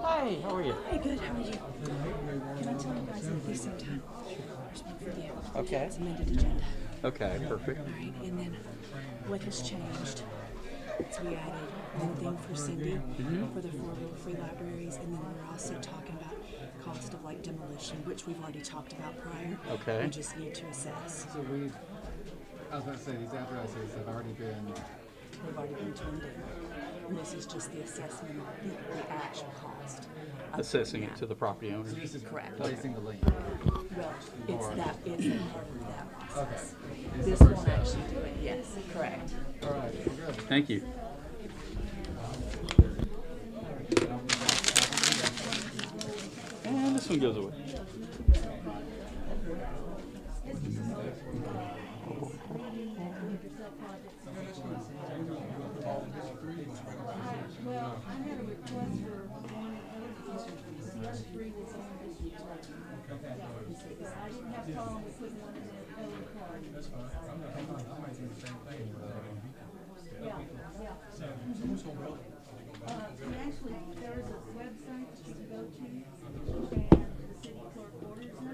Hi, how are you? Hi, good. How are you? Can I tell you guys at least some time? For the Okay. It's amended agenda. Okay, perfect. All right, and then what has changed? So we added one thing for Cindy for the 4 free libraries, and then we're also talking about cost of like demolition, which we've already talked about prior. Okay. We just need to assess. So I was about to say, these addresses have already been, They've already been turned in. And this is just the assessment of the actual cost. of Assessing that. it to the property owner. this is Correct. placing the lien. Well, it's a part of that process. This won't actually do it, yes, correct. All right, well, good. Thank you. And this one goes away. Actually, there is a website that you can go to, and the city clerk orders them.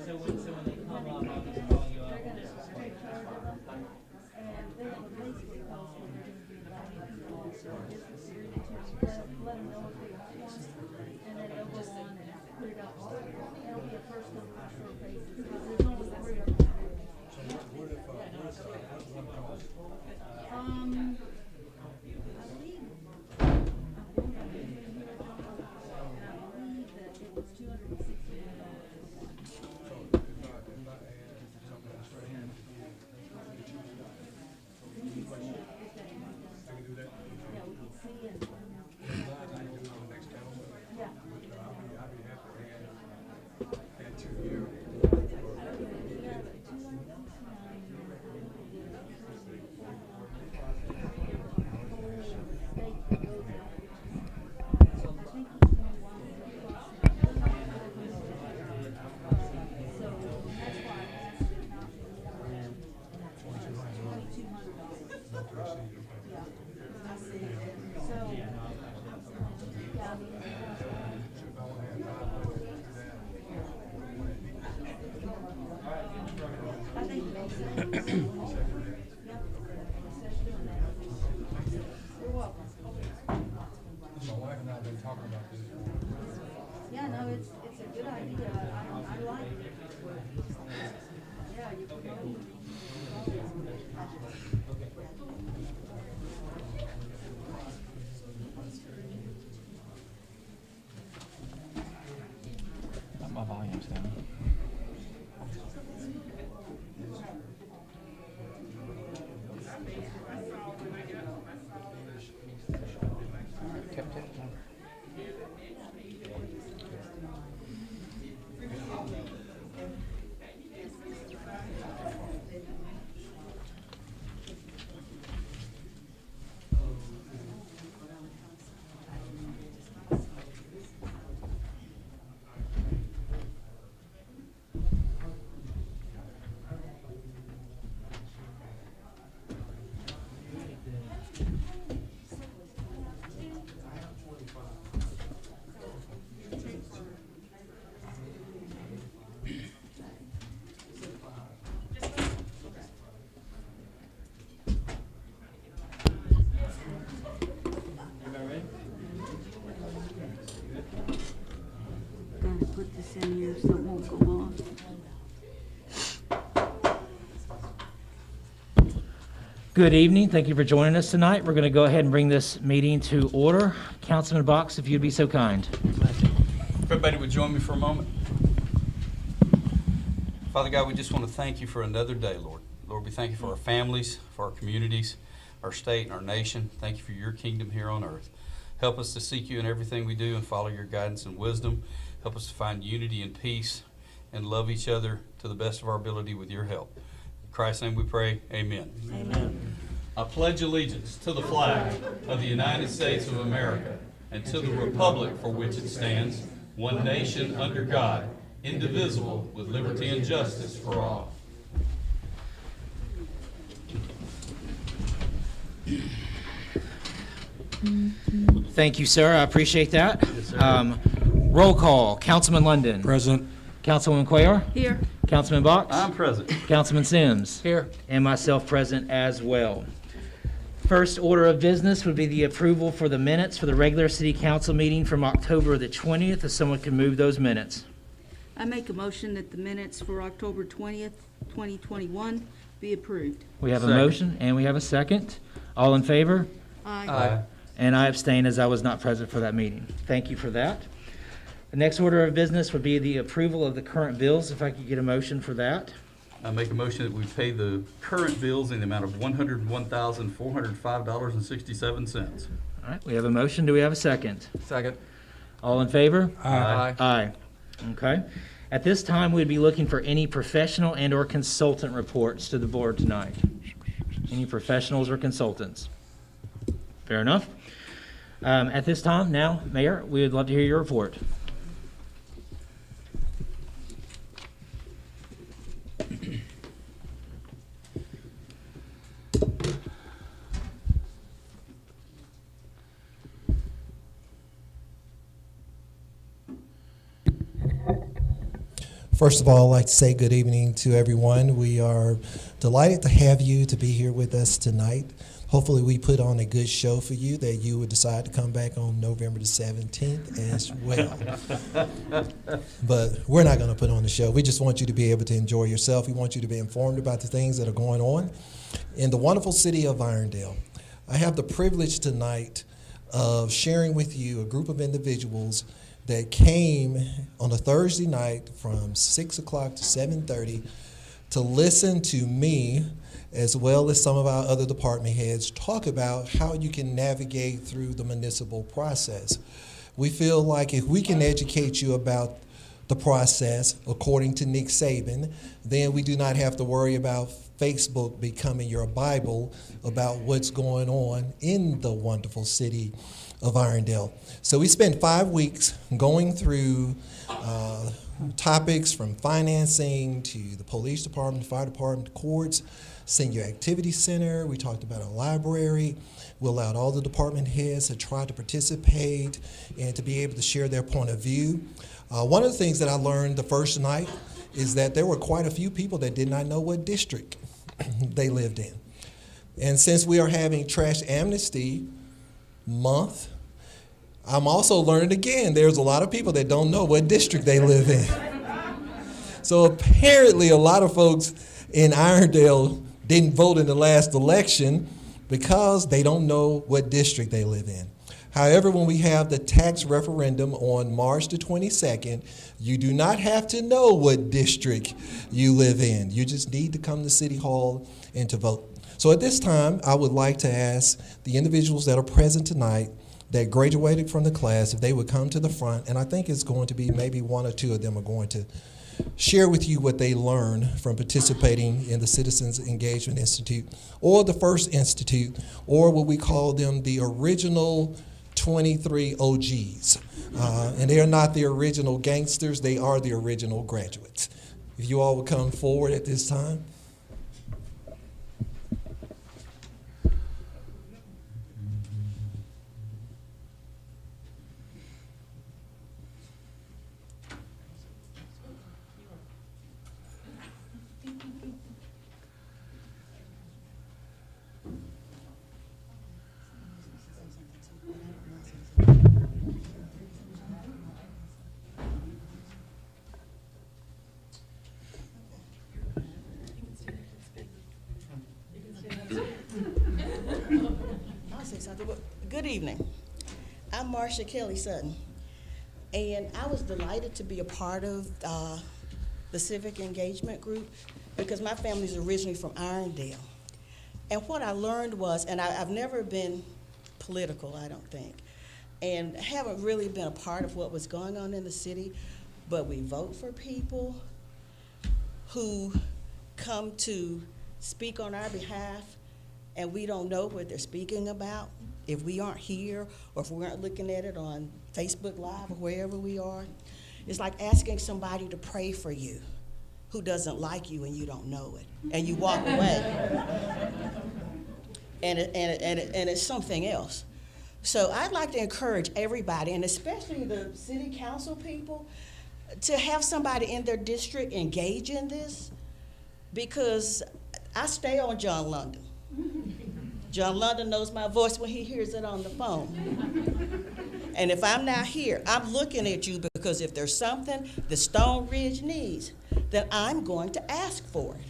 So when they come up, I'll just call you up. And they have a Facebook post where they're gonna be inviting people, so just let them know if they want, and then they'll go on and put it up. It'll be a first come, first served basis, because there's only 3 of them. I believe that it was Yeah, no, it's a good idea. I like it. Yeah, you could go. My volume's down. Kept it. Gotta put this in here so it won't go off. Good evening. Thank you for joining us tonight. We're going to go ahead and bring this meeting to order. Councilman Box, if you'd be so kind. If everybody would join me for a moment. Father God, we just want to thank you for another day, Lord. Lord, we thank you for our families, for our communities, our state, and our nation. Thank you for your kingdom here on earth. Help us to seek you in everything we do and follow your guidance and wisdom. Help us to find unity and peace and love each other to the best of our ability with your help. In Christ's name we pray, amen. Amen. I pledge allegiance to the flag of the United States of America and to the republic for which it stands, one nation under God, indivisible, with liberty and justice for all. Thank you, sir. I appreciate that. Roll call. Councilman London. Present. Councilwoman Cuellar. Here. Councilman Box. I'm present. Councilman Sims. Here. And myself present as well. First order of business would be the approval for the minutes for the regular city council meeting from October the 20th, if someone can move those minutes. I make a motion that the minutes for October 20th, 2021 be approved. We have a Second. motion and we have a second. All in favor? Aye. And I abstain as I was not present for that meeting. Thank you for that. The next order of business would be the approval of the current bills, if I could get a motion for that. I make a motion that we pay the current bills in the amount of $101,405.67. All right, we have a motion. Do we have a second? Second. All in favor? Aye. Aye. Okay. At this time, we'd be looking for any professional and/or consultant reports to the board tonight. Any professionals or consultants? Fair enough. At this time, now, Mayor, we would love to hear your report. First of all, I'd like to say good evening to everyone. We are delighted to have you to be here with us tonight. Hopefully we put on a good show for you that you would decide to come back on November the 17th as well. But we're not going to put on the show. We just want you to be able to enjoy yourself. We want you to be informed about the things that are going on in the wonderful city of Irondale. I have the privilege tonight of sharing with you a group of individuals that came on a Thursday night from 6 o'clock to 7:30 to listen to me, as well as some of our other department heads, talk about how you can navigate through the municipal process. We feel like if we can educate you about the process, according to Nick Saban, then we do not have to worry about Facebook becoming your Bible about what's going on in the wonderful city of Irondale. So we spent 5 weeks going through topics from financing to the police department, fire department, courts, senior activity center. We talked about a library. We allowed all the department heads to try to participate and to be able to share their point of view. One of the things that I learned the first night is that there were quite a few people that did not know what district they lived in. And since we are having Trash Amnesty Month, I'm also learning again, there's a lot of people that don't know what district they live in. So apparently a lot of folks in Irondale didn't vote in the last election because they don't know what district they live in. However, when we have the tax referendum on March the 22nd, you do not have to know what district you live in. You just need to come to City Hall and to vote. So at this time, I would like to ask the individuals that are present tonight that graduated from the class if they would come to the front, and I think it's going to be maybe one or two of them are going to share with you what they learned from participating in the Citizens Engagement Institute or the First Institute, or what we call them the original 23 OGs. And they are not the original gangsters, they are the original graduates. If you all would come forward at this time. I'll say something. Good evening. I'm Marcia Kelly Sutton, and I was delighted to be a part of the civic engagement group, because my family's originally from Irondale. And what I learned was, and I've never been political, I don't think, and haven't really been a part of what was going on in the city, but we vote for people who come to speak on our behalf, and we don't know what they're speaking about if we aren't here or if we aren't looking at it on Facebook Live or wherever we are. It's like asking somebody to pray for you who doesn't like you and you don't know it, and you walk away. And it's something else. So I'd like to encourage everybody, and especially the city council people, to have somebody in their district engage in this, because I stay on John London. John London knows my voice when he hears it on the phone. And if I'm not here, I'm looking at you, because if there's something the Stone Ridge needs, then I'm going to ask for it.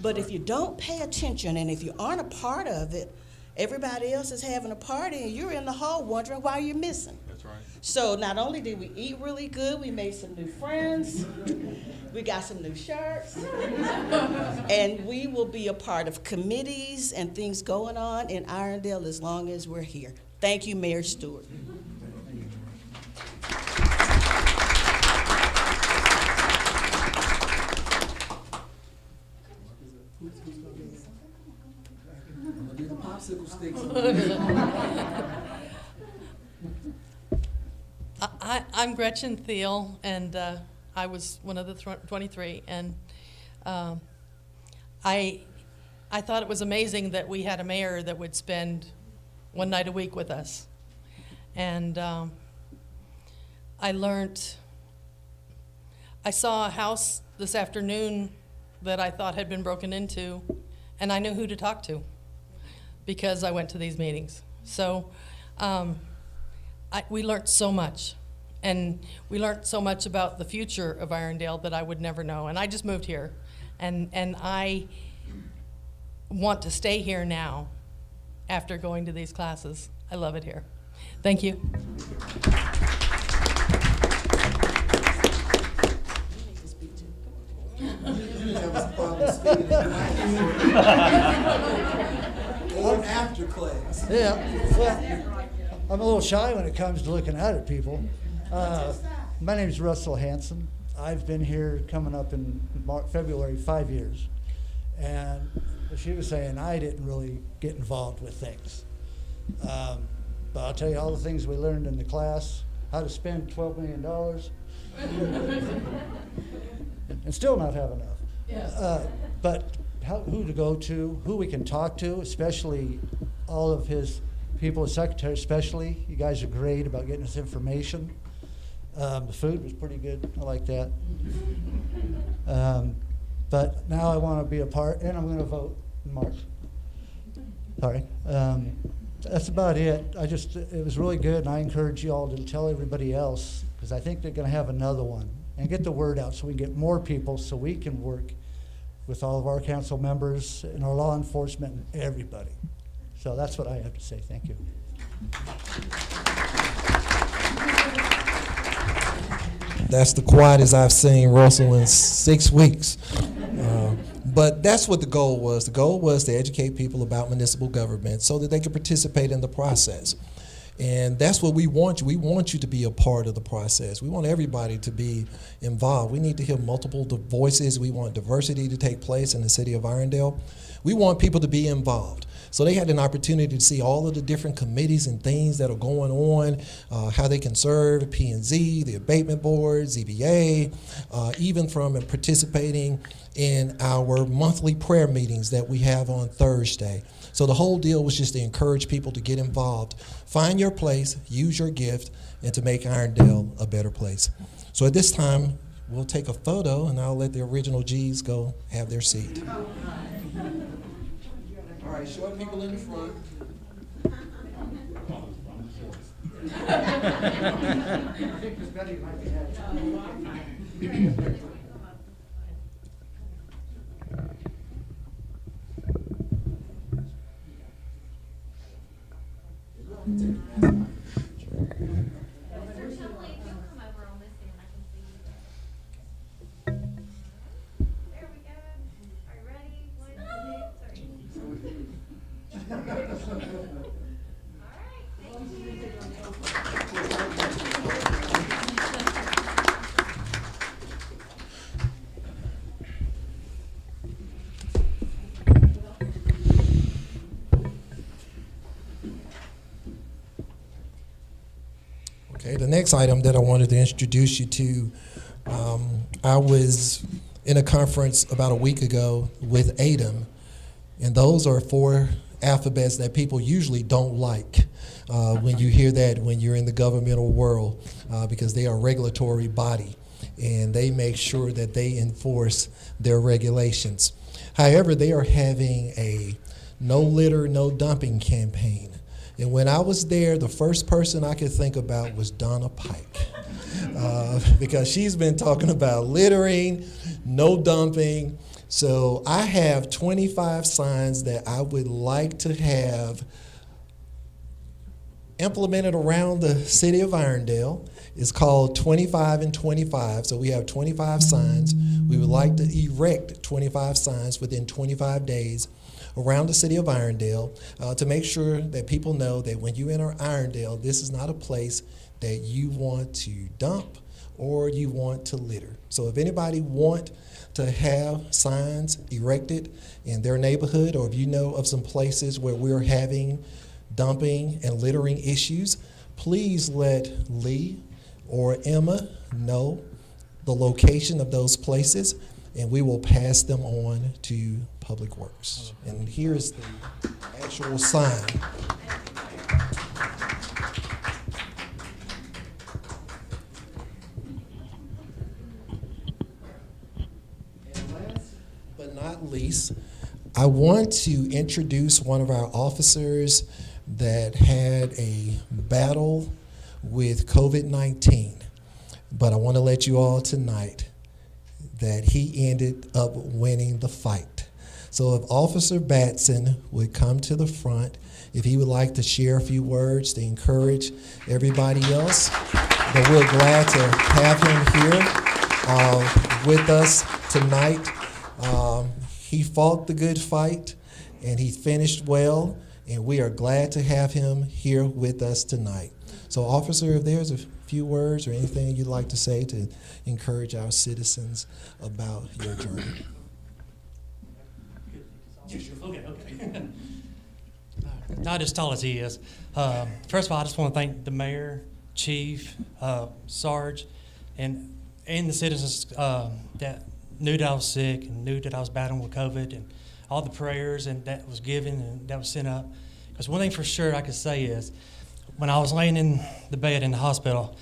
But if you don't pay attention, and if you aren't a part of it, everybody else is having a party and you're in the hall wondering why you're missing. That's right. So not only did we eat really good, we made some new friends, we got some new shirts, and we will be a part of committees and things going on in Irondale as long as we're here. Thank you, Mayor Stewart. I'm Gretchen Thiel, and I was one of the 23, and I thought it was amazing that we had a mayor that would spend one night a week with us. And I saw a house this afternoon that I thought had been broken into, and I knew who to talk to because I went to these meetings. So we learned so much, and we learned so much about the future of Irondale that I would never know. And I just moved here, and I want to stay here now after going to these classes. I love it here. Thank you. Or after class. Yeah, well, I'm a little shy when it comes to looking out at people. My name is Russell Hanson. I've been here coming up in February 5 years. And she was saying I didn't really get involved with things. But I'll tell you all the things we learned in the class, how to spend $12 million and still not have enough. Yes. But who to go to, who we can talk to, especially all of his people, his secretary especially. You guys are great about getting us information. The food was pretty good. I like that. But now I want to be a part, and I'm going to vote in March. Sorry. That's about it. It was really good, and I encourage you all to tell everybody else, because I think they're going to have another one, and get the word out so we can get more people so we can work with all of our council members and our law enforcement and everybody. So that's what I have to say. Thank you. That's the quietest I've seen Russell in 6 weeks. But that's what the goal was. The goal was to educate people about municipal government so that they could participate in the process. And that's what we want you. We want you to be a part of the process. We want everybody to be involved. We need to hear multiple voices. We want diversity to take place in the city of Irondale. We want people to be involved. So they had an opportunity to see all of the different committees and things that are going on, how they can serve, P&Z, the abatement board, ZBA, even from participating in our monthly prayer meetings that we have on Thursday. So the whole deal was just to encourage people to get involved, find your place, use your gift, and to make Irondale a better place. So at this time, we'll take a photo, and I'll let the original G's go have their seat. All right, short people in the front. Okay, the next item that I wanted to introduce you to, I was in a conference about a week ago with ADEM, and those are 4 alphabets that people usually don't like when you hear that when you're in the governmental world, because they are a regulatory body, and they make sure that they enforce their regulations. However, they are having a no litter, no dumping campaign. And when I was there, the first person I could think about was Donna Pike, because she's been talking about littering, no dumping. So I have 25 signs that I would like to have implemented around the city of Irondale. It's called 25 and 25. So we have 25 signs. We would like to erect 25 signs within 25 days around the city of Irondale to make sure that people know that when you enter Irondale, this is not a place that you want to dump or you want to litter. So if anybody want to have signs erected in their neighborhood, or if you know of some places where we're having dumping and littering issues, please let Lee or Emma know the location of those places, and we will pass them on to Public Works. And here's the actual sign. And last but not least, I want to introduce one of our officers that had a battle with COVID-19. But I want to let you all tonight that he ended up winning the fight. So if Officer Batson would come to the front, if he would like to share a few words to encourage everybody else, then we're glad to have him here with us tonight. He fought the good fight and he finished well, and we are glad to have him here with us tonight. So officer, if there's a few words or anything you'd like to say to encourage our citizens about your journey. Okay. Not as tall as he is. First of all, I just want to thank the mayor, chief, Sarge, and the citizens that knew that I was sick and knew that I was battling with COVID, and all the prayers and that was given and that was sent up. Because one thing for sure I could say is, when I was laying in the bed in the hospital,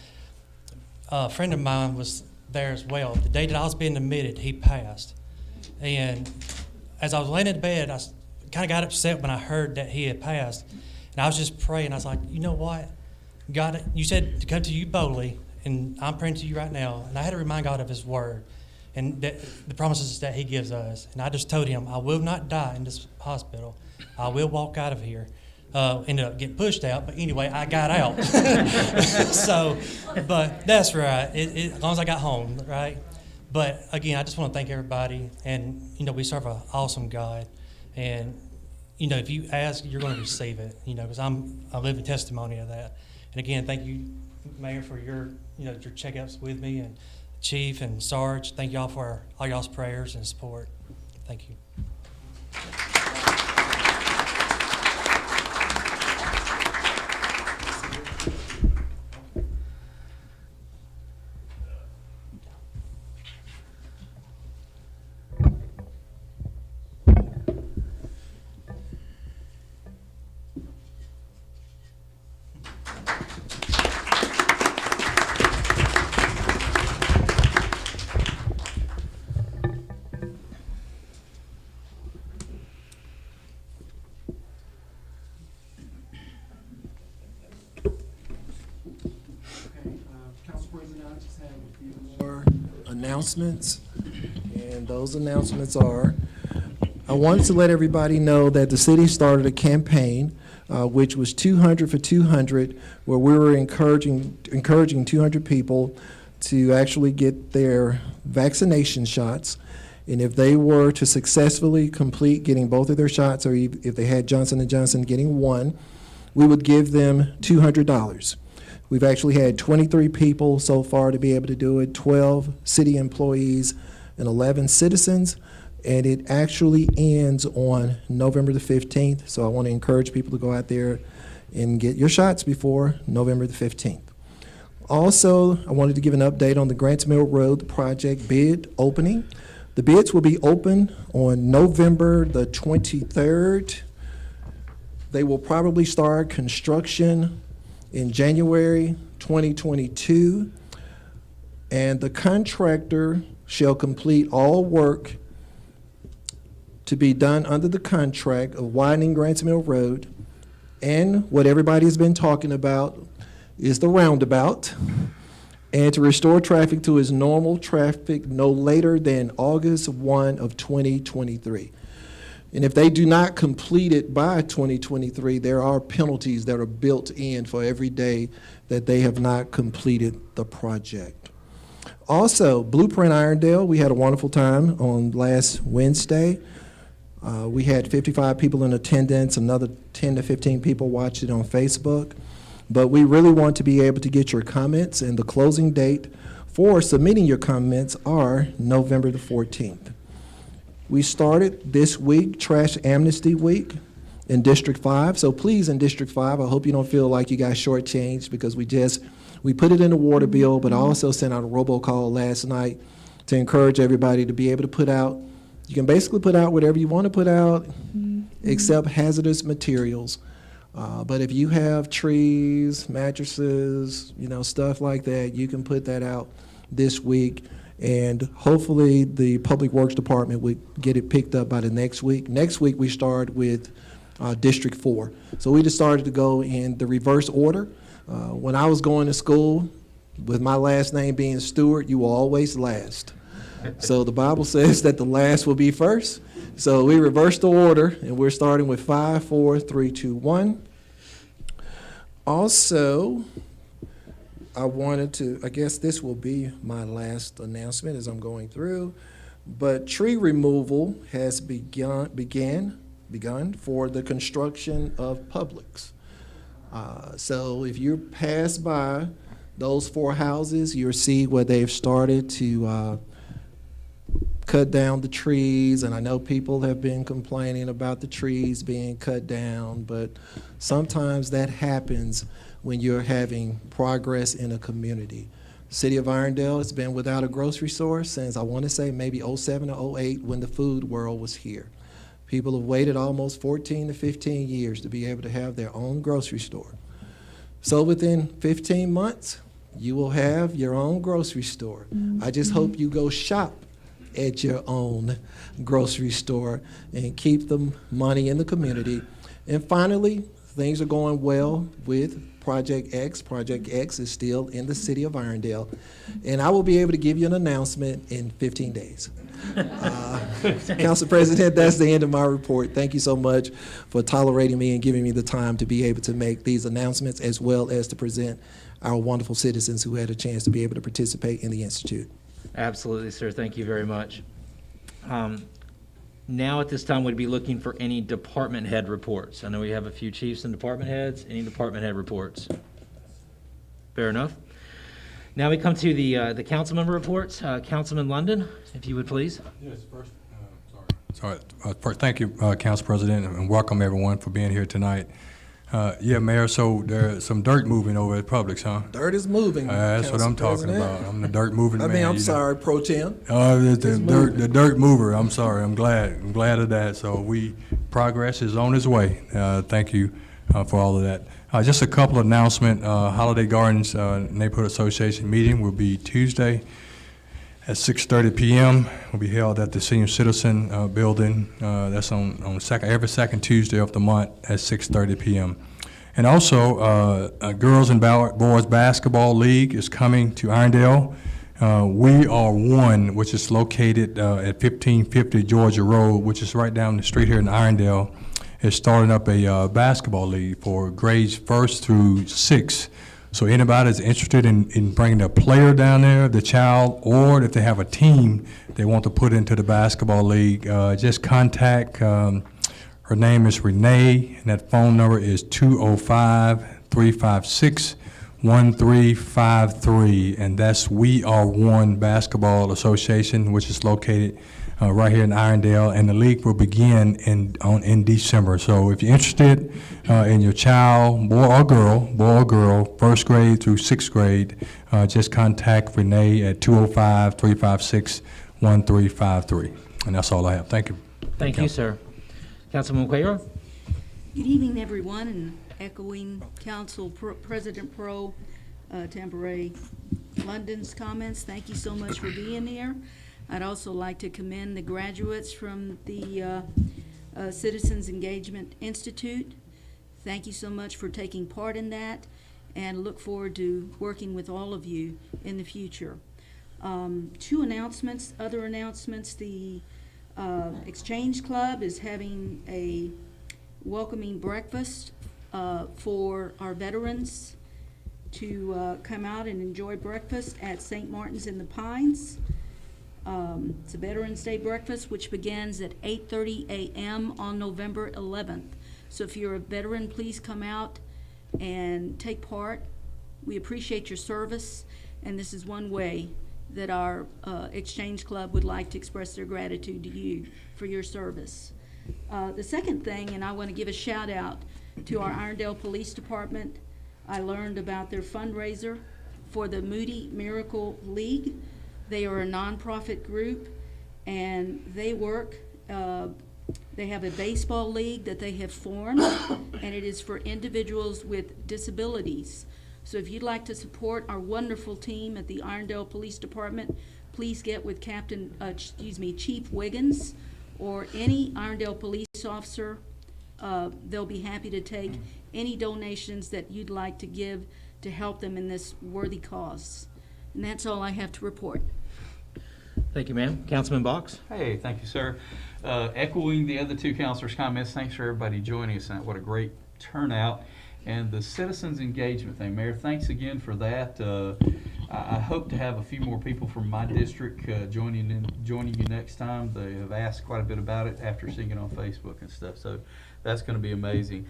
a friend of mine was there as well. The day that I was being admitted, he passed. And as I was laying in bed, I kind of got upset when I heard that he had passed. And I was just praying. I was like, you know what? God, you said to come to you boldly, and I'm praying to you right now. And I had to remind God of his word and that, the promises that he gives us. And I just told him, I will not die in this hospital. I will walk out of here. Ended up getting pushed out, but anyway, I got out. So, but that's right. As long as I got home, right? But again, I just want to thank everybody. And, we serve an awesome God. And, if you ask, you're going to receive it, because I'm a living testimony of that. And again, thank you, Mayor, for your checkups with me, and Chief and Sarge. Thank y'all for all y'all's prayers and support. Thank you. Council President, I just have a few more announcements, and those announcements are, I wanted to let everybody know that the city started a campaign, which was 200 for 200, where we were encouraging 200 people to actually get their vaccination shots. And if they were to successfully complete getting both of their shots, or if they had Johnson & Johnson getting one, we would give them $200. We've actually had 23 people so far to be able to do it, 12 city employees and 11 citizens, and it actually ends on November the 15th. So I want to encourage people to go out there and get your shots before November the 15th. Also, I wanted to give an update on the Grants Mill Road project bid opening. The bids will be open on November the 23rd. They will probably start construction in January 2022, and the contractor shall complete all work to be done under the contract of widening Grants Mill Road, and what everybody's been talking about is the roundabout, and to restore traffic to its normal traffic no later than August 1 of 2023. And if they do not complete it by 2023, there are penalties that are built in for every day that they have not completed the project. Also, Blueprint Irondale, we had a wonderful time on last Wednesday. We had 55 people in attendance, another 10 to 15 people watched it on Facebook. But we really want to be able to get your comments, and the closing date for submitting your comments are November the 14th. We started this week Trash Amnesty Week in District 5, so please, in District 5, I hope you don't feel like you got shortchanged, because we put it in the water bill, but I also sent out a robocall last night to encourage everybody to be able to put out, you can basically put out whatever you want to put out, except hazardous materials. But if you have trees, mattresses, stuff like that, you can put that out this week. And hopefully the Public Works Department would get it picked up by the next week. Next week we start with District 4. So we just started to go in the reverse order. When I was going to school, with my last name being Stewart, you will always last. So the Bible says that the last will be first. So we reversed the order, and we're starting with 5, 4, 3, 2, 1. Also, I guess this will be my last announcement as I'm going through, but tree removal has begun for the construction of Publix. So if you pass by those 4 houses, you'll see where they've started to cut down the trees, and I know people have been complaining about the trees being cut down, but sometimes that happens when you're having progress in a community. City of Irondale has been without a grocery store since, I want to say, maybe 07 or 08 when the Food World was here. People have waited almost 14 to 15 years to be able to have their own grocery store. So within 15 months, you will have your own grocery store. I just hope you go shop at your own grocery store and keep the money in the community. And finally, things are going well with Project X. Project X is still in the city of Irondale, and I will be able to give you an announcement in 15 days. Council President, that's the end of my report. Thank you so much for tolerating me and giving me the time to be able to make these announcements, as well as to present our wonderful citizens who had a chance to be able to participate in the Institute. Absolutely, sir. Thank you very much. Now at this time, we'd be looking for any department head reports. I know we have a few chiefs and department heads. Any department head reports? Fair enough. Now we come to the council member reports. Councilman London, if you would please. Yes, first, first, thank you, Council President, and welcome everyone for being here tonight. Yeah, Mayor, so there's some dirt moving over at Publix, huh? Dirt is moving. That's what I'm talking about. I'm the dirt moving man. I'm sorry, Pro Tem. The dirt mover. I'm sorry. I'm glad of that. So progress is on its way. Thank you for all of that. Just a couple of announcements. Holiday Gardens Neighborhood Association meeting will be Tuesday at 6:30 p.m. will be held at the Senior Citizen building. That's on every second Tuesday of the month at 6:30 p.m. And also, Girls and Boys Basketball League is coming to Irondale. We Are One, which is located at 1550 Georgia Road, which is right down the street here in Irondale, is starting up a basketball league for grades 1st through 6th. So anybody that's interested in bringing a player down there, the child, or if they have a team they want to put into the basketball league, just contact, her name is Renee, and that phone number is 205-356-1353, and that's We Are One Basketball Association, which is located right here in Irondale, and the league will begin in December. So if you're interested in your child, boy or girl, first grade through sixth grade, just contact Renee at 205-356-1353. And that's all I have. Thank you. Thank you, sir. Councilman Quayle? Good evening, everyone, and echoing President Pro Tempore London's comments, thank you so much for being here. I'd also like to commend the graduates from the Citizens Engagement Institute. Thank you so much for taking part in that, and look forward to working with all of you in the future. Two announcements, other announcements. The Exchange Club is having a welcoming breakfast for our veterans to come out and enjoy breakfast at St. Martin's in the Pines. It's a Veterans Day breakfast, which begins at 8:30 a.m. on November 11th. So if you're a veteran, please come out and take part. We appreciate your service, and this is one way that our Exchange Club would like to express their gratitude to you for your service. The second thing, and I want to give a shout out to our Irondale Police Department. I learned about their fundraiser for the Moody Miracle League. They are a nonprofit group, and they work, they have a baseball league that they have formed, and it is for individuals with disabilities. So if you'd like to support our wonderful team at the Irondale Police Department, please get with Chief Wiggins, or any Irondale police officer. They'll be happy to take any donations that you'd like to give to help them in this worthy cause. And that's all I have to report. Thank you, ma'am. Councilman Box? Hey, thank you, sir. Echoing the other two counselors' comments, thanks for everybody joining us. What a great turnout. And the citizens engagement thing, Mayor, thanks again for that. I hope to have a few more people from my district joining you next time. They have asked quite a bit about it after seeing it on Facebook and stuff, so that's going to be amazing.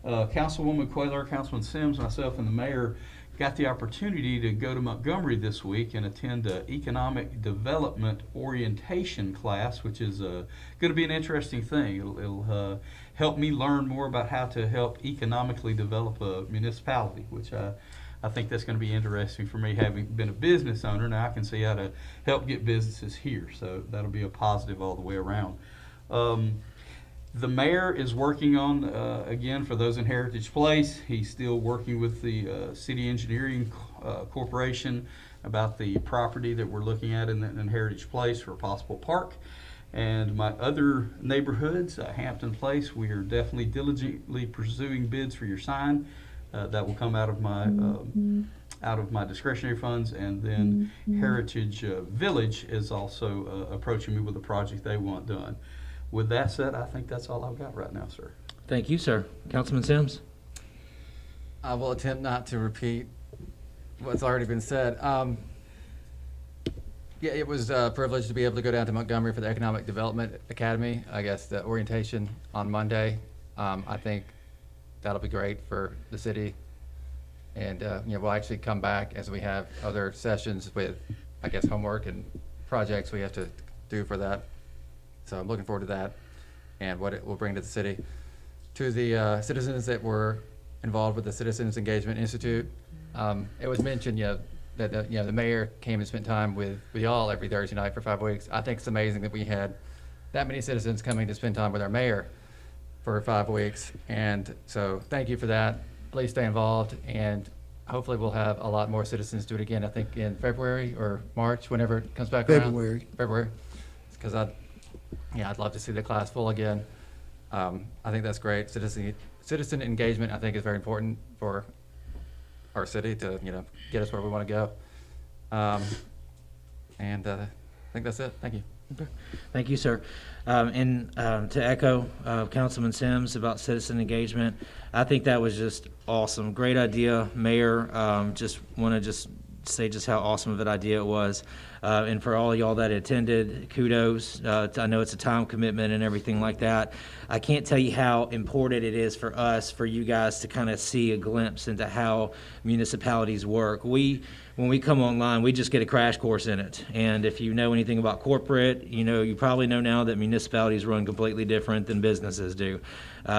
Councilwoman Quayle, Councilman Sims, myself, and the mayor got the opportunity to go to Montgomery this week and attend an economic development orientation class, which is going to be an interesting thing. It'll help me learn more about how to help economically develop a municipality, which I think that's going to be interesting for me, having been a business owner. Now I can see how to help get businesses here, so that'll be a positive all the way around. The mayor is working on, again, for those in Heritage Place, he's still working with the City Engineering Corporation about the property that we're looking at in Heritage Place for a possible park. And my other neighborhoods, Hampton Place, we are definitely diligently pursuing bids for your sign. That will come out of my discretionary funds. And then Heritage Village is also approaching me with a project they want done. With that said, I think that's all I've got right now, sir. Thank you, sir. Councilman Sims? I will attempt not to repeat what's already been said. Yeah, it was a privilege to be able to go down to Montgomery for the Economic Development Academy. I guess the orientation on Monday. I think that'll be great for the city. And we'll actually come back as we have other sessions with, I guess, homework and projects we have to do for that. So I'm looking forward to that and what it will bring to the city. To the citizens that were involved with the Citizens Engagement Institute, it was mentioned, that the mayor came and spent time with y'all every Thursday night for 5 weeks. I think it's amazing that we had that many citizens coming to spend time with our mayor for 5 weeks. And so thank you for that. Please stay involved, and hopefully we'll have a lot more citizens do it again, I think in February or March, whenever it comes back around. February. Because I'd love to see the class full again. I think that's great. Citizen engagement, I think, is very important for our city to, get us where we want to go. I think that's it. Thank you. Thank you, sir. To echo Councilman Sims about citizen engagement, I think that was just awesome. Great idea, Mayor. Just want to say just how awesome of an idea it was. And for all y'all that attended, kudos. I know it's a time commitment and everything like that. I can't tell you how important it is for us, for you guys to kind of see a glimpse into how municipalities work. When we come online, we just get a crash course in it. And if you know anything about corporate, you probably know now that municipalities run completely different than businesses do.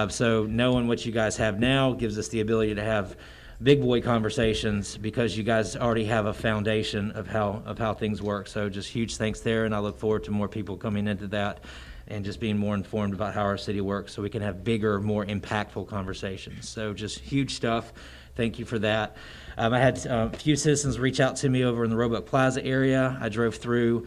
So knowing what you guys have now gives us the ability to have big boy conversations because you guys already have a foundation of how things work. So just huge thanks there, and I look forward to more people coming into that and just being more informed about how our city works so we can have bigger, more impactful conversations. So just huge stuff. Thank you for that. I had a few citizens reach out to me over in the Roebuck Plaza area. I drove through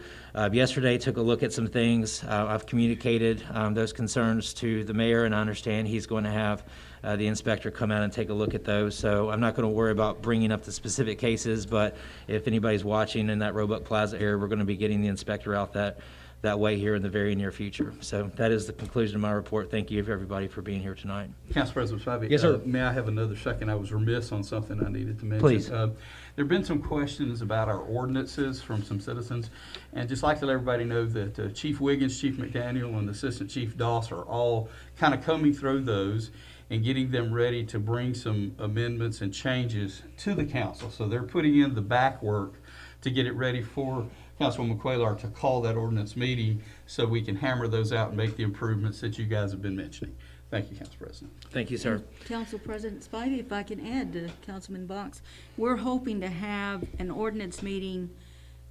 yesterday, took a look at some things. I've communicated those concerns to the mayor, and I understand he's going to have the inspector come out and take a look at those. So I'm not going to worry about bringing up the specific cases, but if anybody's watching in that Roebuck Plaza area, we're going to be getting the inspector out that way here in the very near future. So that is the conclusion of my report. Thank you, everybody, for being here tonight. Council President Spivey. Yes, sir. May I have another second? I was remiss on something I needed to mention. Please. There have been some questions about our ordinances from some citizens, and just like to let everybody know that Chief Wiggins, Chief McDaniel, and Assistant Chief Doss are all kind of combing through those and getting them ready to bring some amendments and changes to the council. So they're putting in the back work to get it ready for Councilwoman Quaylar to call that ordinance meeting so we can hammer those out and make the improvements that you guys have been mentioning. Thank you, Council President. Thank you, sir. Council President Spivey, if I can add to Councilman Box, we're hoping to have an ordinance meeting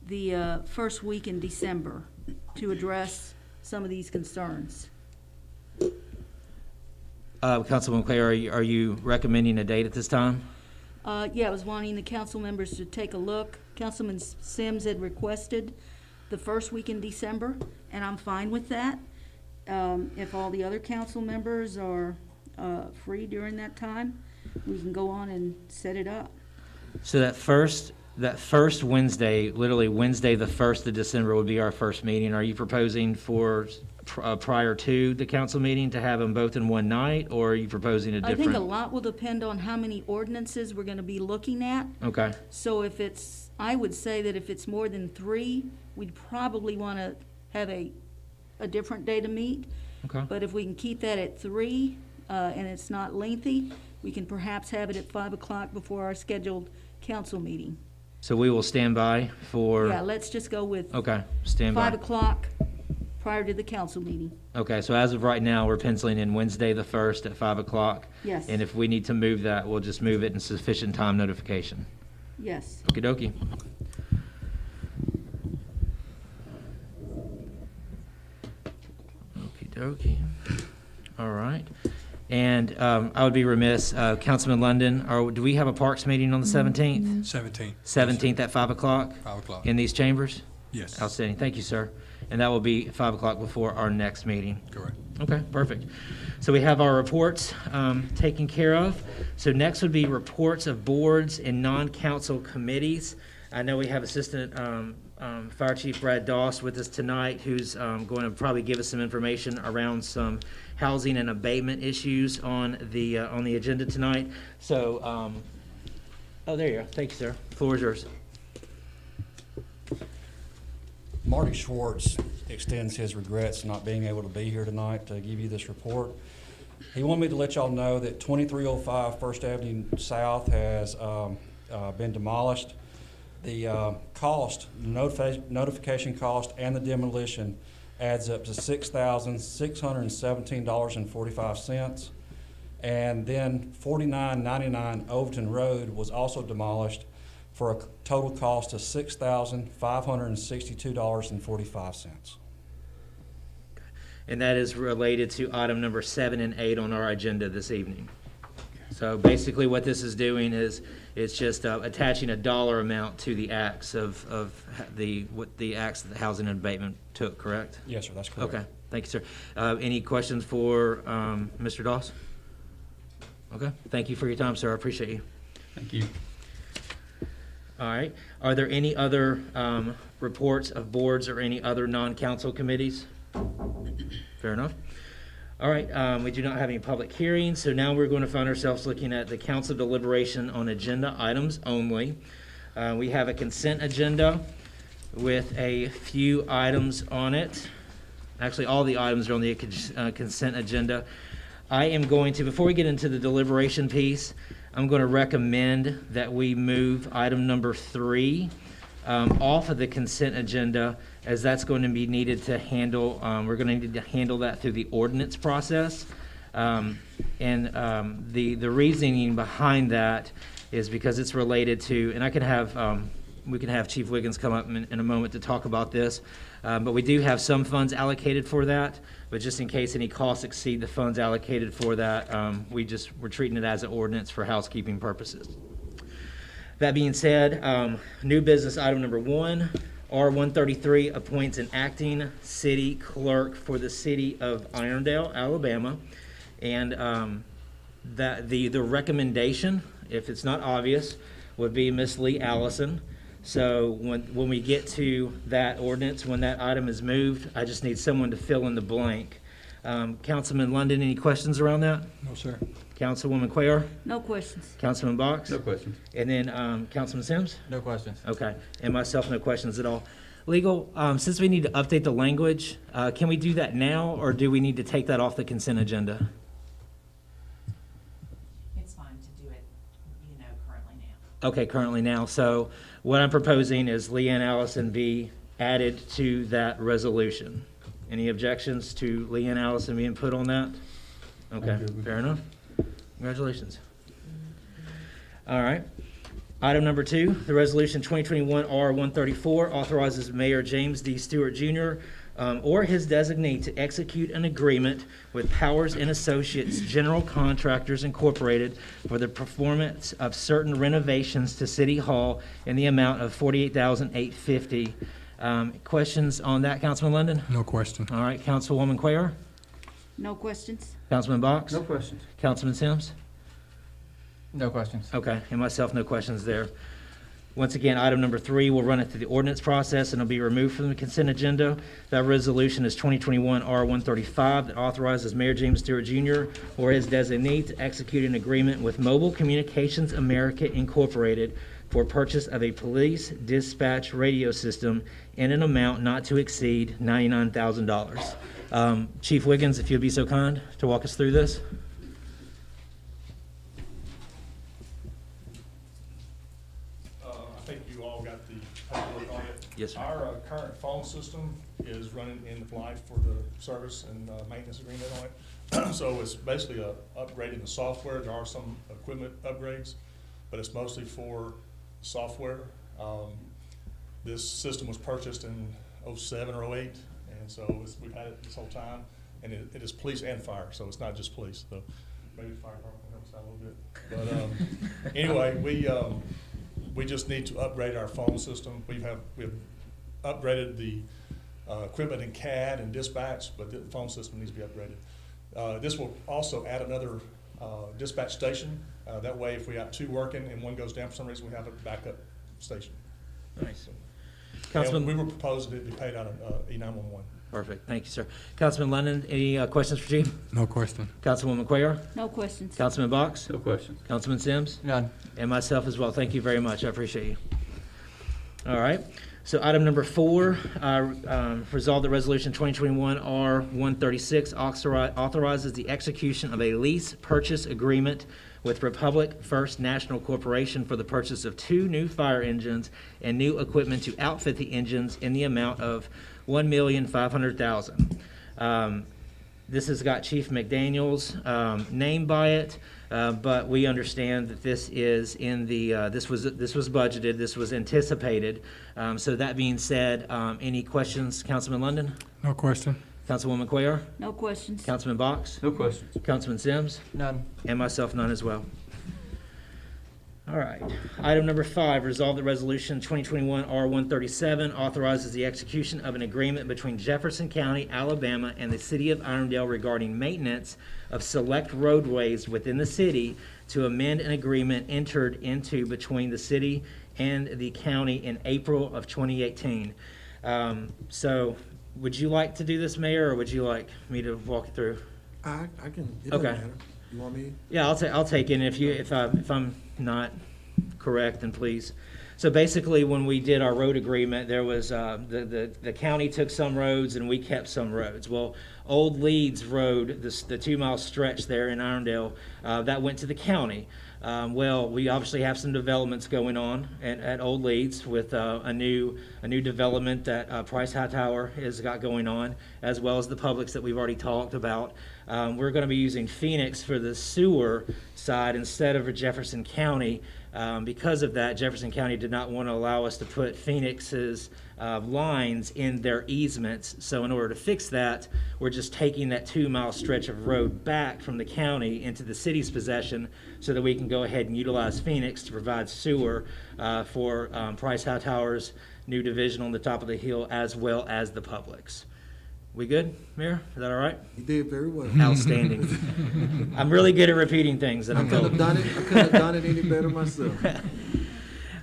the first week in December to address some of these concerns. Councilwoman Clay, are you recommending a date at this time? Yeah, I was wanting the council members to take a look. Councilman Sims had requested the first week in December, and I'm fine with that. If all the other council members are free during that time, we can go on and set it up. So that first Wednesday, literally Wednesday the 1st of December would be our first meeting. Are you proposing for prior to the council meeting to have them both in one night, or are you proposing a different? I think a lot will depend on how many ordinances we're gonna be looking at. Okay. So I would say that if it's more than 3, we'd probably wanna have a different day to meet. Okay. But if we can keep that at 3, and it's not lengthy, we can perhaps have it at 5 o'clock before our scheduled council meeting. So we will stand by for. Yeah, let's just go with Okay, stand by. 5 o'clock prior to the council meeting. Okay, so as of right now, we're penciling in Wednesday the 1st at 5 o'clock. Yes. And if we need to move that, we'll just move it in sufficient time notification. Yes. Okie dokie. Okie dokie. All right. And I would be remiss, Councilman London, do we have a Parks meeting on the 17th? 17. 17th at 5 o'clock? 5 o'clock. In these chambers? Yes. Outstanding. Thank you, sir. And that will be 5 o'clock before our next meeting. Correct. Okay, perfect. So we have our reports taken care of. So next would be reports of boards and non-council committees. I know we have Assistant Fire Chief Brad Doss with us tonight, who's going to probably give us some information around some housing and abatement issues on the agenda tonight. So, oh, there you go. Thank you, sir. The floor is yours. Marty Schwartz extends his regrets not being able to be here tonight to give you this report. He wanted me to let y'all know that 2305 First Avenue South has been demolished. The cost, notification cost, and the demolition adds up to $6,617.45. And then 4999 Overton Road was also demolished for a total cost of $6,562.45. And that is related to item number 7 and 8 on our agenda this evening. So basically what this is doing is it's just attaching a dollar amount to the acts of the acts that the housing and abatement took, correct? Yes, sir, that's correct. Okay, thank you, sir. Any questions for Mr. Doss? Okay, thank you for your time, sir. I appreciate you. Thank you. All right. Are there any other reports of boards or any other non-council committees? Fair enough. All right, we do not have any public hearings, so now we're going to find ourselves looking at the council deliberation on agenda items only. We have a consent agenda with a few items on it. Actually, all the items are on the consent agenda. I am going to, before we get into the deliberation piece, I'm going to recommend that we move item number 3 off of the consent agenda, as that's going to be needed to handle, we're going to need to handle that through the ordinance process. The reasoning behind that is because it's related to, and I can have, we can have Chief Wiggins come up in a moment to talk about this, but we do have some funds allocated for that, but just in case any costs exceed the funds allocated for that, we're treating it as an ordinance for housekeeping purposes. That being said, new business item number 1, R133 appoints an acting city clerk for the city of Irondale, Alabama. And that the recommendation, if it's not obvious, would be Miss Lee Allison. So when we get to that ordinance, when that item is moved, I just need someone to fill in the blank. Councilman London, any questions around that? No, sir. Councilwoman Cuellar? No questions. Councilman Box? No questions. And then Councilman Sims? No questions. Okay, and myself, no questions at all. Legal, since we need to update the language, can we do that now, or do we need to take that off the consent agenda? It's fine to do it, currently now. Okay, currently now. So what I'm proposing is Leanne Allison be added to that resolution. Any objections to Leanne Allison being put on that? Okay, fair enough. Congratulations. All right. Item number 2, the resolution 2021 R134 authorizes Mayor James D. Stewart Jr. Or his designee to execute an agreement with Powers and Associates General Contractors Incorporated for the performance of certain renovations to City Hall in the amount of $48,850. Questions on that, Councilman London? No question. All right, Councilwoman Cuellar? No questions. Councilman Box? No questions. Councilman Sims? No questions. Okay, and myself, no questions there. Once again, item number 3, we'll run it through the ordinance process and it'll be removed from the consent agenda. That resolution is 2021 R135 that authorizes Mayor James Stewart Jr. or his designee to execute an agreement with Mobile Communications America Incorporated for purchase of a police dispatch radio system in an amount not to exceed $99,000. Chief Wiggins, if you'd be so kind to walk us through this. I think you all got the paperwork on it. Yes, sir. Our current phone system is running end of life for the service and maintenance agreement on it. So it's basically upgrading the software. There are some equipment upgrades, but it's mostly for software. This system was purchased in '07 or '08, and so we've had it this whole time. And it is police and fire, so it's not just police. So maybe the fire department helps out a little bit. But anyway, we just need to upgrade our phone system. We've upgraded the equipment in CAD and dispatch, but the phone system needs to be upgraded. This will also add another dispatch station. That way, if we have 2 working and one goes down for some reason, we have a backup station. Nice. And we were proposing it be paid out of E911. Perfect. Thank you, sir. Councilman London, any questions for Chief? No question. Councilwoman Cuellar? No questions. Councilman Box? No questions. Councilman Sims? None. And myself as well. Thank you very much. I appreciate you. All right. So item number 4, resolve that resolution 2021 R136 authorizes the execution of a lease purchase agreement with Republic First National Corporation for the purchase of 2 new fire engines and new equipment to outfit the engines in the amount of $1,500,000. This has got Chief McDaniel's name by it, but we understand that this is in the this was budgeted, this was anticipated. So that being said, any questions, Councilman London? No question. Councilwoman Cuellar? No questions. Councilman Box? No questions. Councilman Sims? None. And myself, none as well. All right. Item number 5, resolve that resolution 2021 R137 authorizes the execution of an agreement between Jefferson County, Alabama, and the city of Irondale regarding maintenance of select roadways within the city to amend an agreement entered into between the city and the county in April of 2018. So would you like to do this, Mayor, or would you like me to walk you through? I can, it Okay. doesn't matter. You want me? Yeah, I'll take it. And if I'm not correct, then please. So basically, when we did our road agreement, there was the county took some roads and we kept some roads. Well, Old Leeds Road, the 2-mile stretch there in Irondale, that went to the county. Well, we obviously have some developments going on at Old Leeds with a new development that Price Hightower has got going on, as well as the Publix that we've already talked about. We're going to be using Phoenix for the sewer side instead of Jefferson County. Because of that, Jefferson County did not want to allow us to put Phoenix's lines in their easements. So in order to fix that, we're just taking that 2-mile stretch of road back from the county into the city's possession so that we can go ahead and utilize Phoenix to provide sewer for Price Hightower's new division on the top of the hill, as well as the Publix. We good, Mayor? Is that all right? You did very well. Outstanding. I'm really good at repeating things that I'm told. I couldn't have done it any better myself.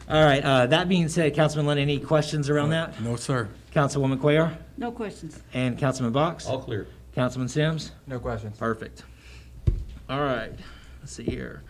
All right, that being said, Councilman Lund, any questions around that? No, sir. Councilwoman Cuellar? No questions. And Councilman Box? All clear. Councilman Sims? No questions. Perfect. All right, let's see here.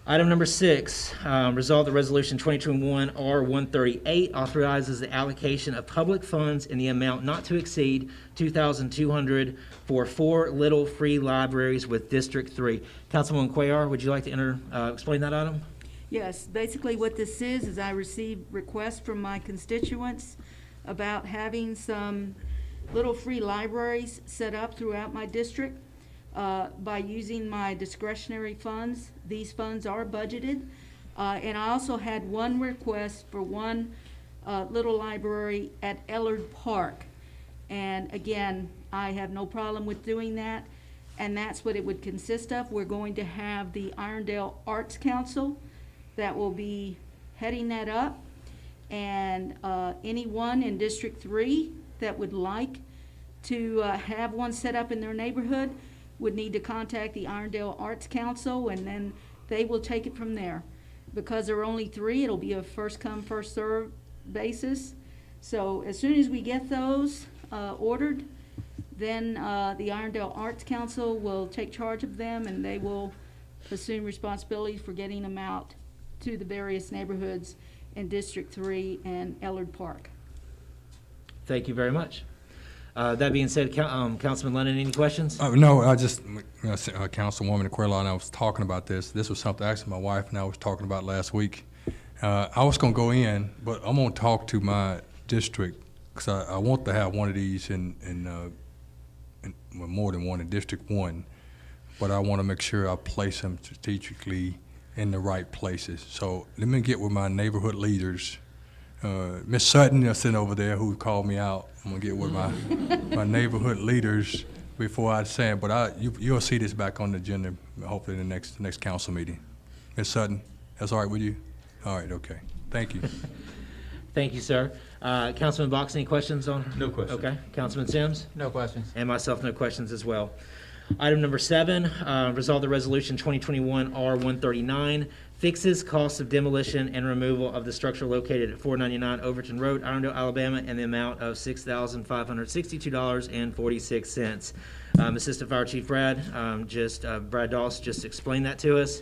Item number 6, resolve the resolution 2021 R138 authorizes the allocation of public funds in the amount not to exceed $2,200 for 4 little free libraries with District 3. Councilwoman Cuellar, would you like to explain that item? Yes, basically what this is I received requests from my constituents about having some little free libraries set up throughout my district by using my discretionary funds. These funds are budgeted. And I also had one request for one little library at Ellard Park. And again, I have no problem with doing that. And that's what it would consist of. We're going to have the Irondale Arts Council that will be heading that up. And anyone in District 3 that would like to have one set up in their neighborhood would need to contact the Irondale Arts Council, and then they will take it from there. Because there are only 3, it'll be a first come, first served basis. So as soon as we get those ordered, then the Irondale Arts Council will take charge of them, and they will assume responsibility for getting them out to the various neighborhoods in District 3 and Ellard Park. Thank you very much. That being said, Councilman Lennon, any questions? No, I just, Councilwoman Cuellar and I was talking about this. This was something actually my wife and I was talking about last week. I was going to go in, but I'm going to talk to my district because I want to have one of these in more than one in District 1, but I want to make sure I place them strategically in the right places. So let me get with my neighborhood leaders. Miss Sutton, you're sitting over there, who called me out. I'm gonna get with my neighborhood leaders before I say it. But you'll see this back on the agenda, hopefully in the next council meeting. Miss Sutton, that's all right with you? All right, okay. Thank you. Thank you, sir. Councilman Box, any questions on? No questions. Okay. Councilman Sims? No questions. And myself, no questions as well. Item number 7, resolve the resolution 2021 R139 fixes costs of demolition and removal of the structure located at 499 Overton Road, Irondale, Alabama, in the amount of $6,562.46. Assistant Fire Chief Brad Doss just explained that to us.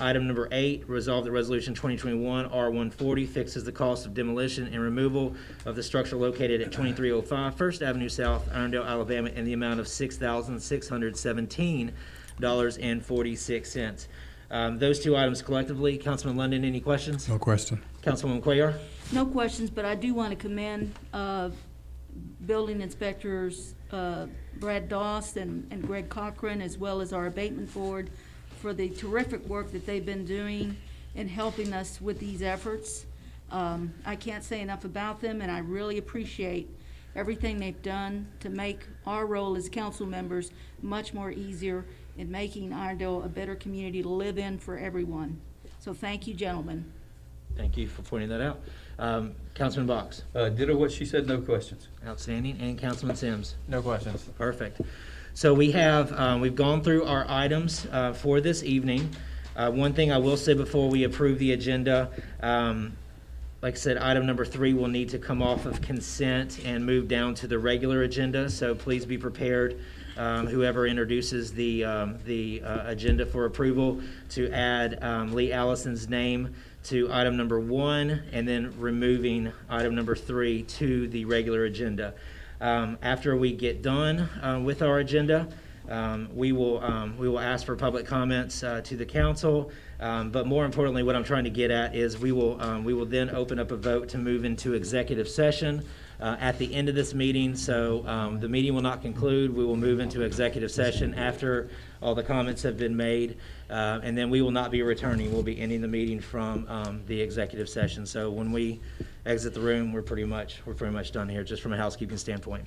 Item number 8, resolve the resolution 2021 R140 fixes the cost of demolition and removal of the structure located at 2305 First Avenue South, Irondale, Alabama, in the amount of $6,617.46. Those 2 items collectively. Councilman London, any questions? No question. Councilwoman Cuellar? No questions, but I do want to commend building inspectors Brad Doss and Greg Cochran, as well as our abatement board, for the terrific work that they've been doing in helping us with these efforts. I can't say enough about them, and I really appreciate everything they've done to make our role as council members much more easier in making Irondale a better community to live in for everyone. So thank you, gentlemen. Thank you for pointing that out. Councilman Box? Ditto what she said, no questions. Outstanding. And Councilman Sims? No questions. Perfect. So we have, we've gone through our items for this evening. One thing I will say before we approve the agenda, like I said, item number 3 will need to come off of consent and move down to the regular agenda, so please be prepared, whoever introduces the agenda for approval, to add Lee Allison's name to item number 1, and then removing item number 3 to the regular agenda. After we get done with our agenda, we will ask for public comments to the council, but more importantly, what I'm trying to get at is we will then open up a vote to move into executive session at the end of this meeting. So the meeting will not conclude. We will move into executive session after all the comments have been made, and then we will not be returning. We'll be ending the meeting from the executive session. So when we exit the room, we're pretty much done here, just from a housekeeping standpoint.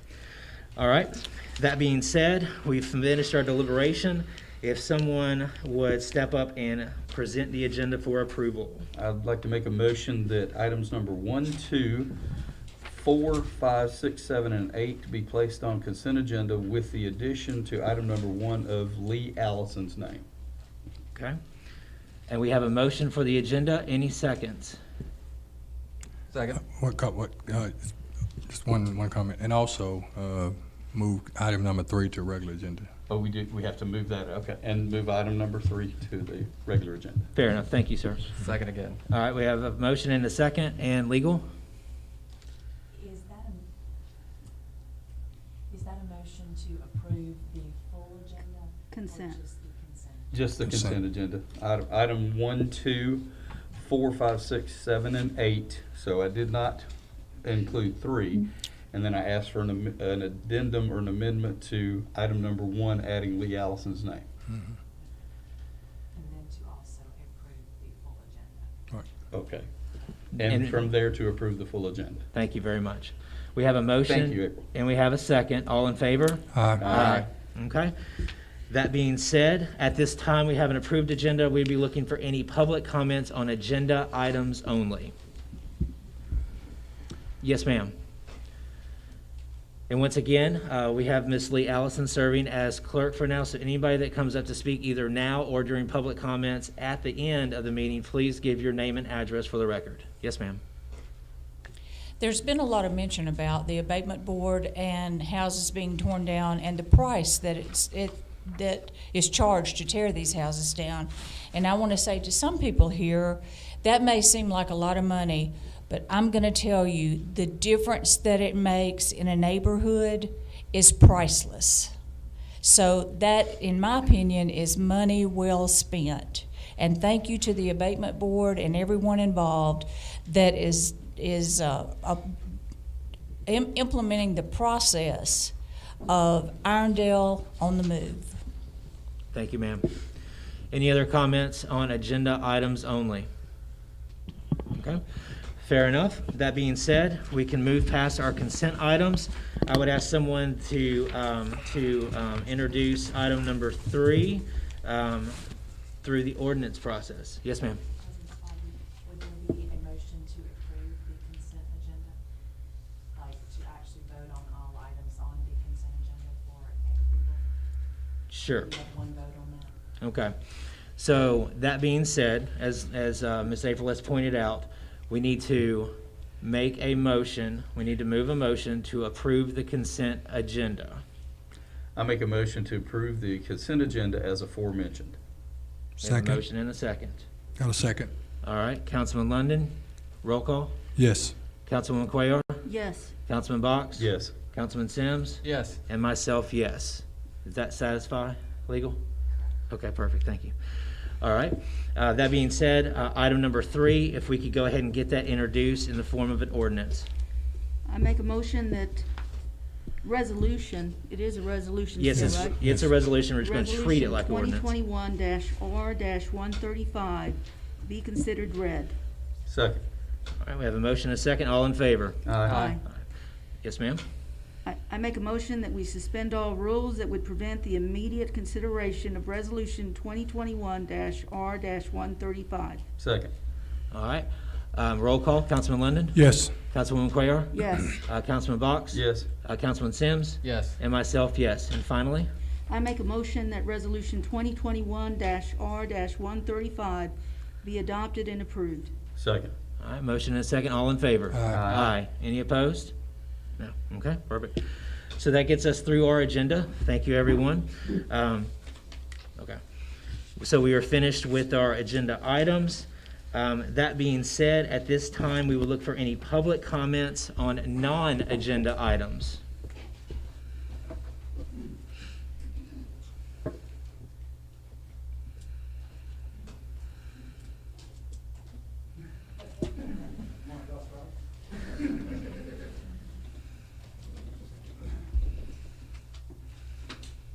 All right. That being said, we've finished our deliberation. If someone would step up and present the agenda for approval. I'd like to make a motion that items number 1, 2, 4, 5, 6, 7, and 8 to be placed on consent agenda with the addition to item number 1 of Lee Allison's name. Okay. And we have a motion for the agenda. Any seconds? Second. Just one comment, and also move item number 3 to regular agenda. Oh, we have to move that, okay, and move item number 3 to the regular agenda. Fair enough. Thank you, sir. Second again. All right, we have a motion and a second. And legal? Is that a motion to approve the full agenda? Consent. Or just the consent? Just the consent agenda. Item 1, 2, 4, 5, 6, 7, and 8, so I did not include 3. And then I asked for an addendum or an amendment to item number 1, adding Lee Allison's name. And then to also approve the full agenda. Okay. And from there to approve the full agenda. Thank you very much. We have a motion. Thank you, April. And we have a second. All in favor? Aye. Okay. That being said, at this time, we have an approved agenda. We'd be looking for any public comments on agenda items only. Yes, ma'am. And once again, we have Ms. Lee Allison serving as clerk for now, so anybody that comes up to speak either now or during public comments at the end of the meeting, please give your name and address for the record. Yes, ma'am. There's been a lot of mention about the abatement board and houses being torn down and the price that that is charged to tear these houses down. And I want to say to some people here, that may seem like a lot of money, but I'm going to tell you the difference that it makes in a neighborhood is priceless. So that, in my opinion, is money well spent. And thank you to the abatement board and everyone involved that is implementing the process of Irondale on the move. Thank you, ma'am. Any other comments on agenda items only? Okay, fair enough. That being said, we can move past our consent items. I would ask someone to introduce item number 3 through the ordinance process. Yes, ma'am. Would there be a motion to approve the consent agenda? Like to actually vote on all items on the consent agenda for approval? Sure. We have one vote on that. Okay. So that being said, as Ms. April has pointed out, we need to make a motion. We need to move a motion to approve the consent agenda. I make a motion to approve the consent agenda as aforementioned. We have a Second. motion and a second. Got a second? All right, Councilman London, roll call. Yes. Councilwoman Cuellar, Yes. Councilman Box. Yes. Councilman Sims, Yes. and myself, yes. Does that satisfy legal? Okay, perfect, thank you. All right, that being said, item number 3, if we could go ahead and get that introduced in the form of an ordinance. I make a motion that resolution, it is a resolution, Yes, still, right? it's a resolution, we're just gonna treat it like ordinance. 2021-R-135 be considered read. Second. All right, we have a motion and a second, all in favor? Aye. Yes, ma'am? I make a motion that we suspend all rules that would prevent the immediate consideration of Resolution 2021-R-135. Second. All right, roll call, Councilman London? Yes. Councilwoman Cuellar? Yes. Councilman Box? Yes. Councilman Sims? Yes. And myself, yes. And finally? I make a motion that Resolution 2021-R-135 be adopted and approved. Second. All right, motion and a second. All in favor? Aye. Any opposed? No. Okay, perfect. So that gets us through our agenda. Thank you, everyone. Okay. So we are finished with our agenda items. That being said, at this time, we will look for any public comments on non-agenda items.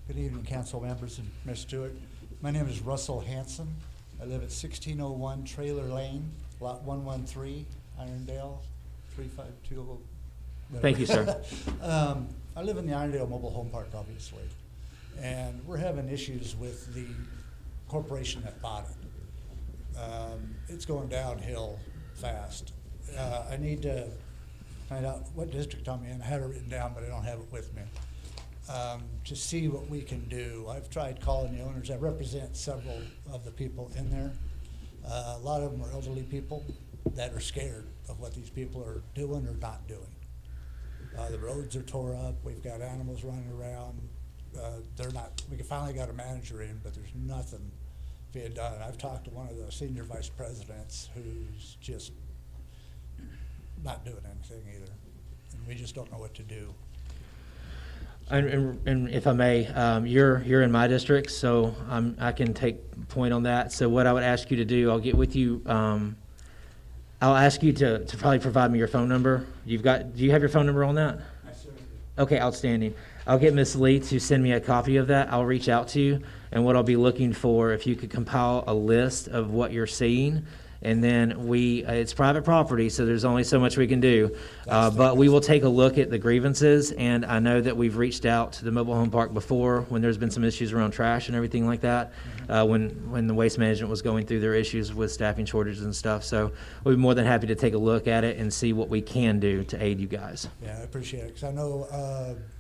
Good evening, council members and Ms. Stewart. My name is Russell Hanson. I live at 1601 Trailer Lane, Lot 113, Irondale, 352. Thank you, sir. I live in the Irondale Mobile Home Park, obviously, and we're having issues with the corporation that bought it. It's going downhill fast. I need to find out what district I'm in. I had it written down, but I don't have it with me. To see what we can do. I've tried calling the owners. I represent several of the people in there. A lot of them are elderly people that are scared of what these people are doing or not doing. The roads are tore up. We've got animals running around. We finally got a manager in, but there's nothing being done. I've talked to one of the senior vice presidents who's just not doing anything either. And we just don't know what to do. And if I may, you're in my district, so I can take point on that. So what I would ask you to do, I'll get with you. I'll ask you to probably provide me your phone number. Do you have your phone number on that? I certainly do. Okay, outstanding. I'll get Ms. Lee to send me a copy of that. I'll reach out to you, and what I'll be looking for, if you could compile a list of what you're seeing, and then it's private property, so there's only so much we can do. But we will take a look at the grievances, and I know that we've reached out to the mobile home park before when there's been some issues around trash and everything like that, when the waste management was going through their issues with staffing shortages and stuff. So we'll be more than happy to take a look at it and see what we can do to aid you guys. Yeah, I appreciate it, because I know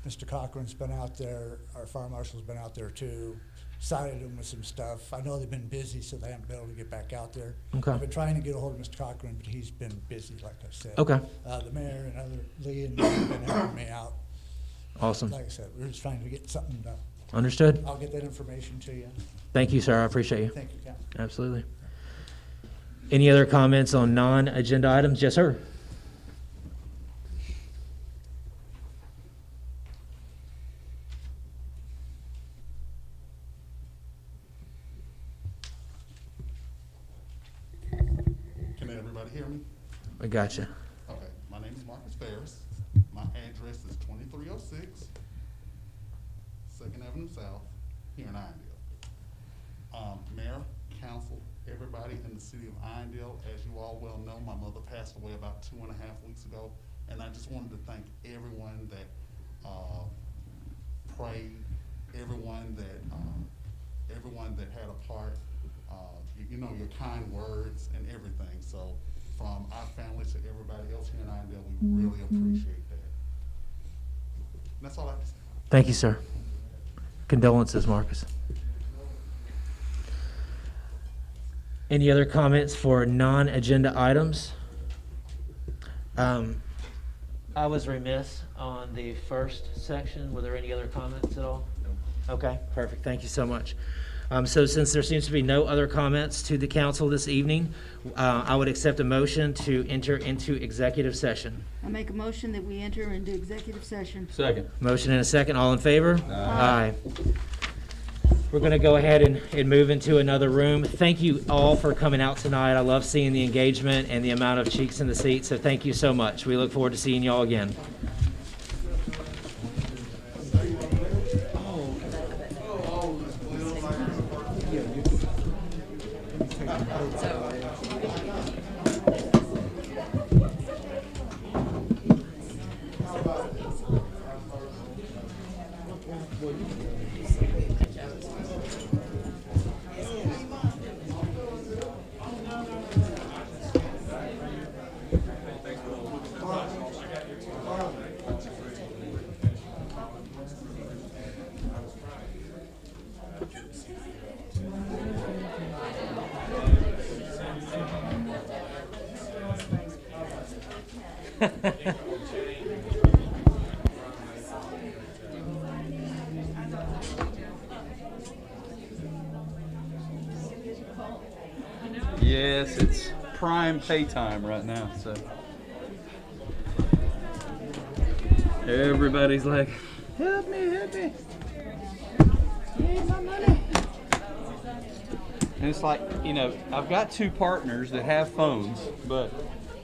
Mr. Cochran's been out there, our fire marshal's been out there too, cited them with some stuff. I know they've been busy, so they haven't been able to get back out there. Okay. I've been trying to get a hold of Mr. Cochran, but he's been busy, like I said. Okay. The mayor and Lee and have been helping me out. Awesome. Like I said, we're just trying to get something done. Understood. I'll get that information to you. Thank you, sir. I appreciate you. Thank you, Council. Absolutely. Any other comments on non-agenda items? Yes, sir. Can everybody hear me? I gotcha. Okay, my name is Marcus Ferris. My address is 2306 2nd Avenue South, here in Irondale. Mayor, council, everybody in the city of Irondale, as you all well know, my mother passed away about 2.5 weeks ago, and I just wanted to thank everyone that prayed, everyone that had a part, you know, your kind words and everything. So from our family to everybody else here in Irondale, we really appreciate that. And that's all I have to say. Thank you, sir. Condolences, Marcus. Any other comments for non-agenda items? I was remiss on the first section. Were there any other comments at all? No. Okay, perfect. Thank you so much. So since there seems to be no other comments to the council this evening, I would accept a motion to enter into executive session. I make a motion that we enter into executive session. Second. Motion and a second. All in favor? Aye. We're going to go ahead and move into another room. Thank you all for coming out tonight. I love seeing the engagement and the amount of cheeks in the seats, so thank you so much. We look forward to seeing y'all again. Yes, it's prime pay time right now, so. Everybody's like, help me, help me. Need my money. And it's like, you know, I've got two partners that have phones, but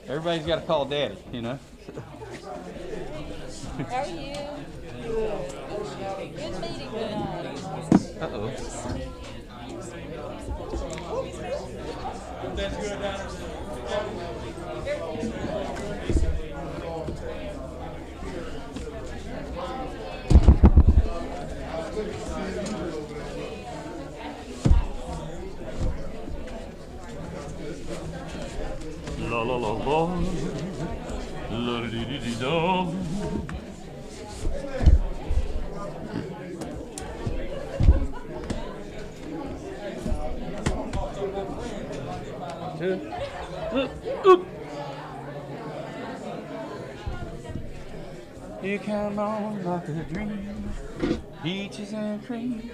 everybody's got to call daddy, you know? How are you? Good meeting tonight. Uh-oh. La la la la, la dee dee dee da. You come on like a dream, peaches and cream.